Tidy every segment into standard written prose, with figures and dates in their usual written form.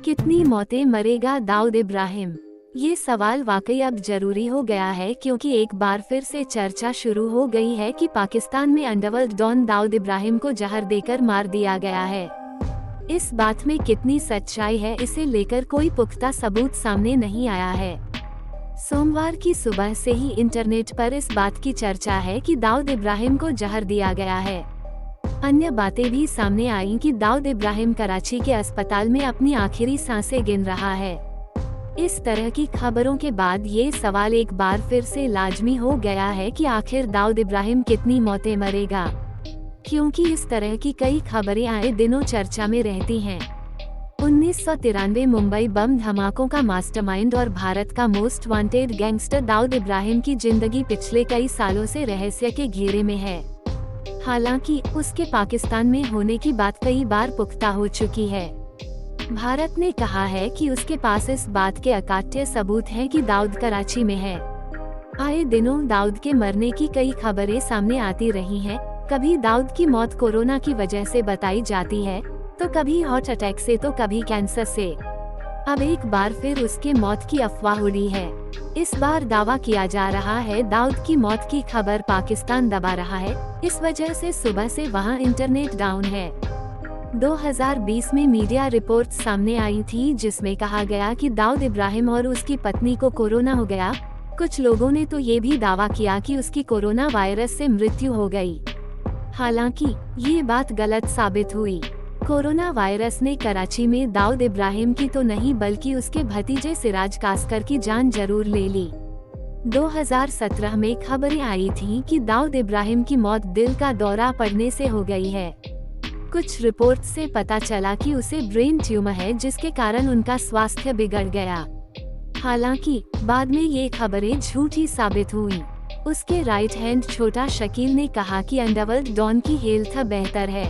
कितनी मौतें मरेगा दाऊद इब्राहिम? ये सवाल वाकई अब जरूरी हो गया है, क्योंकि एक बार फिर से चर्चा शुरू हो गई है कि पाकिस्तान में अंडरवर्ल्ड डॉन दाऊद इब्राहिम को जहर देकर मार दिया गया है। इस बात में कितनी सच्चाई है, इसे लेकर कोई पुख्ता सबूत सामने नहीं आया है। सोमवार की सुबह से ही इंटरनेट पर इस बात की चर्चा है कि दाऊद इब्राहिम को जहर दिया गया है। अन्य बातें भी सामने आईं कि दाऊद इब्राहिम कराची के अस्पताल में अपनी आखिरी सांसें गिन रहा है। इस तरह की खबरों के बाद ये सवाल एक बार फिर से लाजमी हो गया है कि आखिर दाऊद इब्राहिम कितनी मौतें मरेगा, क्योंकि इस तरह की कई खबरें आए दिनों चर्चा में रहती हैं। 1993 मुंबई बम धमाकों का मास्टरमाइंड और भारत का most wanted gangster Dawood Ibrahim की जिंदगी पिछले कई सालों से रहस्य के घेरे में है। हालांकि उसके पाकिस्तान में होने की बात कई बार पुख्ता हो चुकी है। भारत ने कहा है कि उसके पास इस बात के अकाट्य सबूत हैं कि दाऊद कराची में है। आए दिनों दाऊद के मरने की कई खबरें सामने आती रही हैं। कभी दाऊद की मौत कोरोना की वजह से बताई जाती है, तो कभी हार्ट अटैक से, तो कभी कैंसर से। अब एक बार फिर उसके मौत की अफवाह उड़ी है। इस बार दावा किया जा रहा है दाऊद की मौत की खबर पाकिस्तान दबा रहा है, इस वजह से सुबह से वहां इंटरनेट डाउन है। 2020 में मीडिया रिपोर्ट सामने आई थी, जिसमें कहा गया कि दाऊद इब्राहिम और उसकी पत्नी को कोरोना हो गया। कुछ लोगों ने तो ये भी दावा किया कि उसकी कोरोना वायरस से मृत्यु हो गई। हालांकि ये बात गलत साबित हुई। कोरोना वायरस ने कराची में दाऊद इब्राहिम की तो नहीं, बल्कि उसके भतीजे सिराज कासकर की जान जरूर ले ली। 2017 में खबरें आई थीं कि दाऊद इब्राहिम की मौत दिल का दौरा पड़ने से हो गई है। कुछ रिपोर्ट से पता चला कि उसे ब्रेन ट्यूमर है, जिसके कारण उनका स्वास्थ्य बिगड़ गया। हालांकि बाद में ये खबरें झूठी साबित हुई। उसके राइट हैंड छोटा शकील ने कहा कि अंडरवर्ल्ड डॉन की हेल्थ बेहतर है।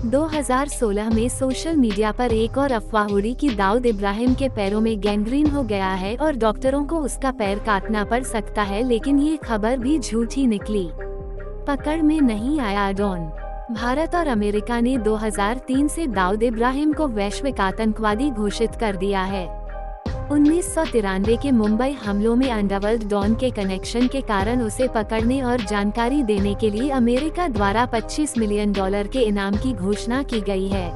2016 में सोशल मीडिया पर एक और अफवाह उड़ी कि दाऊद इब्राहिम के पैरों में गैंग्रीन हो गया है और डॉक्टरों को उसका पैर काटना पड़ सकता है, लेकिन ये खबर भी झूठी निकली। पकड़ में नहीं आया डॉन। भारत और अमेरिका ने 2003 से दाऊद इब्राहिम को वैश्विक आतंकवादी घोषित कर दिया है। 1993 के मुंबई हमलों में अंडरवर्ल्ड डॉन के कनेक्शन के कारण उसे पकड़ने और जानकारी देने के लिए अमेरिका द्वारा $25 मिलियन के इनाम की घोषणा की गई है।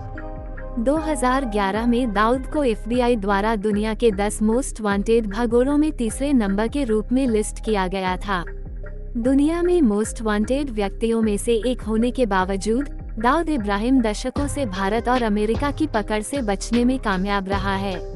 2011 में दाऊद को FBI द्वारा दुनिया के 10 मोस्ट वांटेड भगोड़ों में तीसरे नंबर के रूप में लिस्ट किया गया था। दुनिया में मोस्ट वांटेड व्यक्तियों में से एक होने के बावजूद दाऊद इब्राहिम दशकों से भारत और अमेरिका की पकड़ से बचने में कामयाब रहा है।